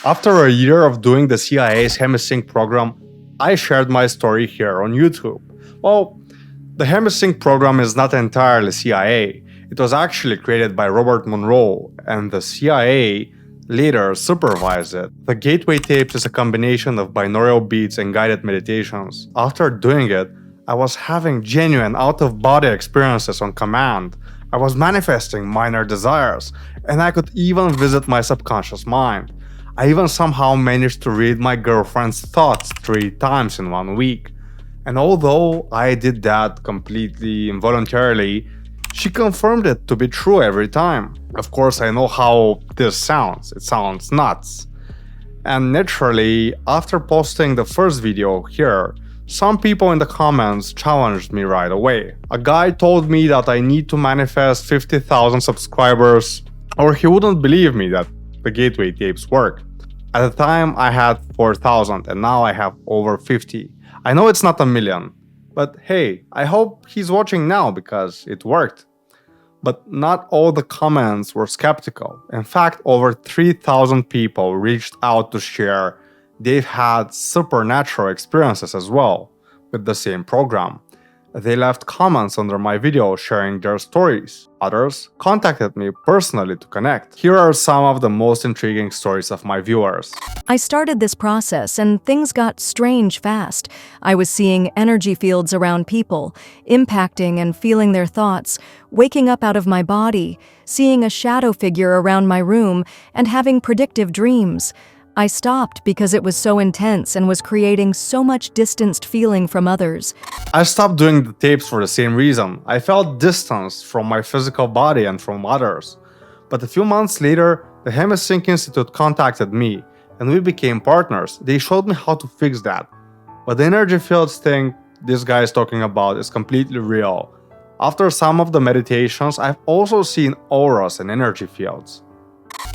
After a year of doing the CIA's Hemi-Sync program, I shared my story here on YouTube. Well, the Hemi-Sync program is not entirely CIA. It was actually created by Robert Monroe, and the CIA later supervised it. The Gateway Tapes is a combination of binaural beats and guided meditations. After doing it, I was having genuine out-of-body experiences on command. I was manifesting minor desires, and I could even visit my subconscious mind. I even somehow managed to read my girlfriend's thoughts 3 times in 1 week. And although I did that completely involuntarily, she confirmed it to be true every time. Of course, I know how this sounds. It sounds nuts. And naturally, after posting the first video here, some people in the comments challenged me right away. A guy told me that I need to manifest 50,000 subscribers or he wouldn't believe me that the Gateway Tapes work. At the time I had 4,000 and now I have over 50. I know it's not a million, but hey, I hope he's watching now because it worked. But not all the comments were skeptical. In fact, over 3,000 people reached out to share they've had supernatural experiences as well with the same program. They left comments under my video sharing their stories. Others contacted me personally to connect. Here are some of the most intriguing stories of my viewers. I started this process and things got strange fast. I was seeing energy fields around people, impacting and feeling their thoughts, waking up out of my body, seeing a shadow figure around my room, and having predictive dreams. I stopped because it was so intense and was creating so much distanced feeling from others. I stopped doing the tapes for the same reason. I felt distance from my physical body and from others. But a few months later, the Hemi-Sync Institute contacted me and we became partners. They showed me how to fix that. But the energy fields thing this guy is talking about is completely real. After some of the meditations, I've also seen auras and energy fields.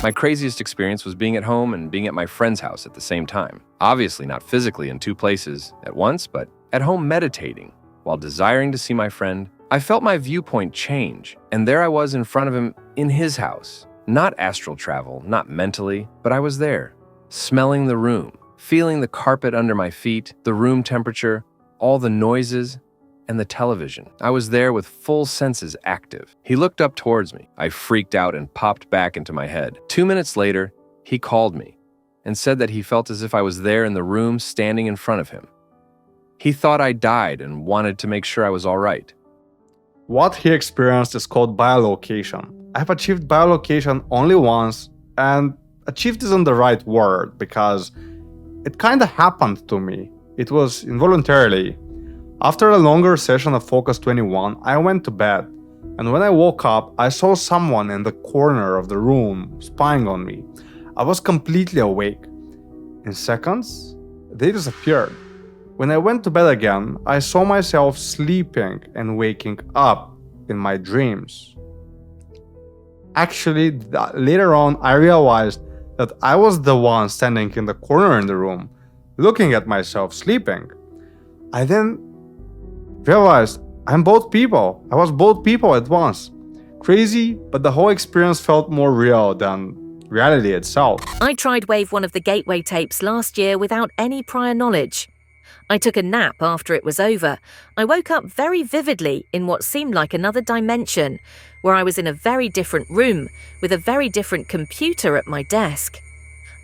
My craziest experience was being at home and being at my friend's house at the same time. Obviously not physically in 2 places at once, but at home meditating. While desiring to see my friend, I felt my viewpoint change, and there I was in front of him in his house. Not astral travel, not mentally, but I was there, smelling the room, feeling the carpet under my feet, the room temperature, all the noises, and the television. I was there with full senses active. He looked up towards me. I freaked out and popped back into my head. 2 minutes later, he called me and said that he felt as if I was there in the room standing in front of him. He thought I died and wanted to make sure I was all right. What he experienced is called biolocation. I've achieved biolocation only once, and achieved isn't the right word because it kinda happened to me. It was involuntarily. After a longer session of Focus 21, I went to bed, and when I woke up, I saw someone in the corner of the room spying on me. I was completely awake. In seconds, they disappeared. When I went to bed again, I saw myself sleeping and waking up in my dreams. Actually, later on, I realized that I was the one standing in the corner in the room, looking at myself sleeping. I then realized I'm both people. I was both people at once. Crazy, but the whole experience felt more real than reality itself. I tried Wave 1 of the Gateway Tapes last year without any prior knowledge. I took a nap after it was over. I woke up very vividly in what seemed like another dimension, where I was in a very different room with a very different computer at my desk.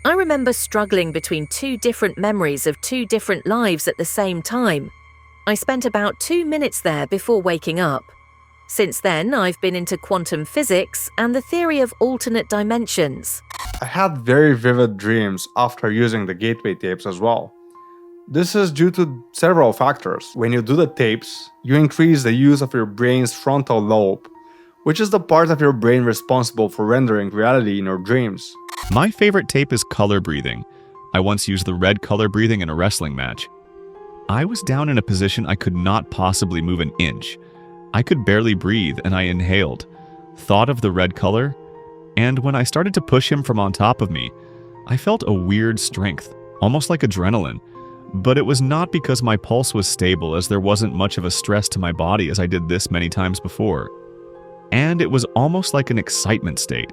I remember struggling between 2 different memories of 2 different lives at the same time. I spent about 2 minutes there before waking up. Since then, I've been into quantum physics and the theory of alternate dimensions. I had very vivid dreams after using the Gateway Tapes as well. This is due to several factors. When you do the tapes, you increase the use of your brain's frontal lobe, which is the part of your brain responsible for rendering reality in your dreams. My favorite tape is color breathing. I once used the red color breathing in a wrestling match. I was down in a position I could not possibly move an inch. I could barely breathe and I inhaled, thought of the red color, and when I started to push him from on top of me, I felt a weird strength, almost like adrenaline. But it was not because my pulse was stable, as there wasn't much of a stress to my body as I did this many times before. And it was almost like an excitement state.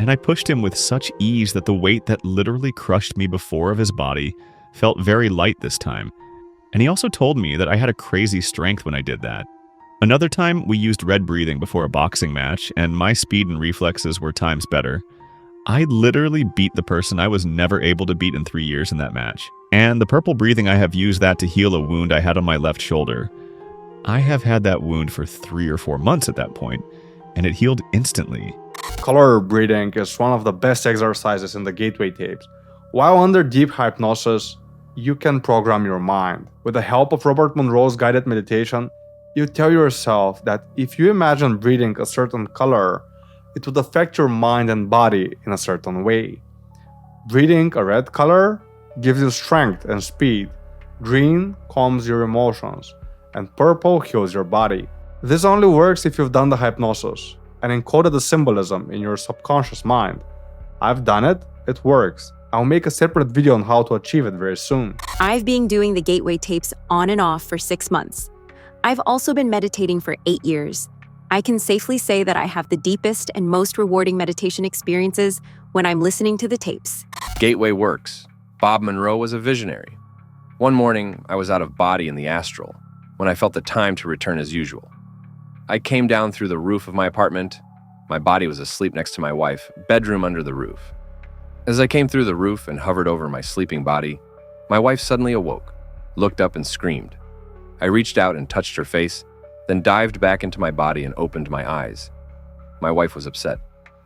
and I pushed him with such ease that the weight that literally crushed me before of his body felt very light this time. And he also told me that I had a crazy strength when I did that. Another time, we used red breathing before a boxing match, and my speed and reflexes were times better. I literally beat the person I was never able to beat in 3 years in that match. And the purple breathing, I have used that to heal a wound I had on my left shoulder. I have had that wound for 3 or 4 months at that point, and it healed instantly. Color breathing is one of the best exercises in the gateway tapes. While under deep hypnosis, you can program your mind. With the help of Robert Monroe's guided meditation, you tell yourself that if you imagine breathing a certain color, it would affect your mind and body in a certain way. Breathing a red color gives you strength and speed, green calms your emotions, and purple heals your body. This only works if you've done the hypnosis and encoded the symbolism in your subconscious mind. I've done it, it works. I'll make a separate video on how to achieve it very soon. I've been doing the gateway tapes on and off for 6 months. I've also been meditating for 8 years. I can safely say that I have the deepest and most rewarding meditation experiences when I'm listening to the tapes. Gateway works. Bob Monroe was a visionary. One morning, I was out of body in the Astral when I felt the time to return as usual. I came down through the roof of my apartment. My body was asleep next to my wife, bedroom under the roof. As I came through the roof and hovered over my sleeping body, my wife suddenly awoke, looked up and screamed. I reached out and touched her face, then dived back into my body and opened my eyes. My wife was upset.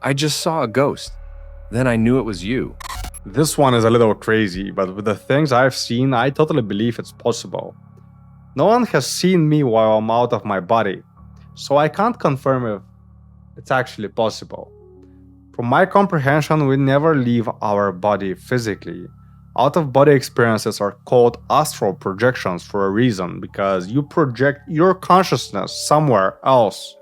I just saw a ghost. Then I knew it was you. This one is a little crazy, but with the things I've seen, I totally believe it's possible. No one has seen me while I'm out of my body, so I can't confirm if it's actually possible. From my comprehension, we never leave our body physically. Out-of-body experiences are called astral projections for a reason, because you project your consciousness somewhere else.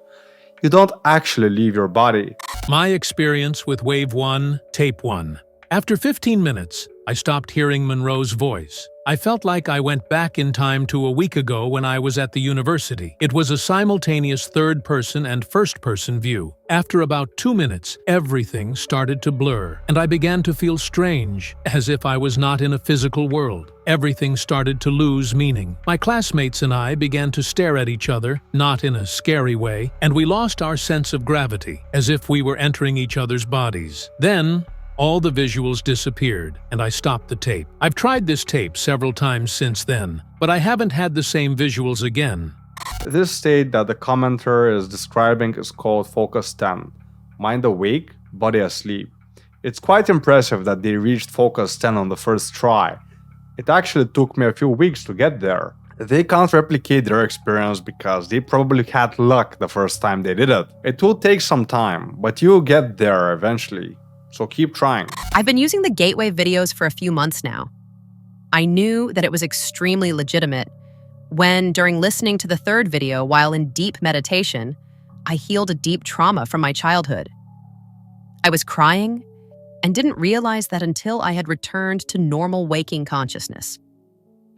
You don't actually leave your body. My experience with Wave 1, Tape 1. After 15 minutes, I stopped hearing Monroe's voice. I felt like I went back in time to a week ago when I was at the university. It was a simultaneous third-person and first-person view. After about 2 minutes, everything started to blur, and I began to feel strange, as if I was not in a physical world. Everything started to lose meaning. My classmates and I began to stare at each other, not in a scary way, and we lost our sense of gravity, as if we were entering each other's bodies. Then, all the visuals disappeared, and I stopped the tape. I've tried this tape several times since then, but I haven't had the same visuals again. This state that the commenter is describing is called Focus 10, mind awake, body asleep. It's quite impressive that they reached Focus 10 on the first try. It actually took me a few weeks to get there. They can't replicate their experience because they probably had luck the first time they did it. It will take some time, but you'll get there eventually. So keep trying. I've been using the gateway videos for a few months now. I knew that it was extremely legitimate when, during listening to the third video while in deep meditation, I healed a deep trauma from my childhood. I was crying and didn't realize that until I had returned to normal waking consciousness.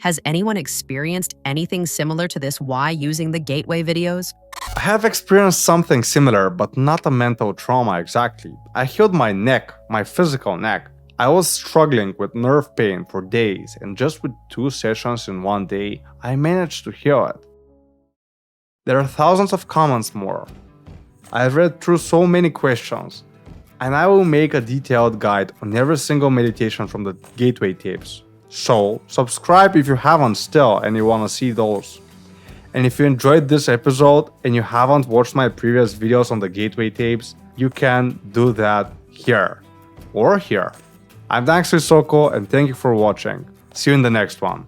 Has anyone experienced anything similar to this while using the gateway videos? I have experienced something similar, but not a mental trauma exactly. I healed my neck, my physical neck. I was struggling with nerve pain for days, and just with 2 sessions in one day, I managed to heal it. There are thousands of comments more. I've read through so many questions, and I will make a detailed guide on every single meditation from the gateway tapes. So, subscribe if you haven't still and you want to see those. And if you enjoyed this episode and you haven't watched my previous videos on the gateway tapes, you can do that here or here. I'm Xuisoko and thank you for watching. See you in the next one.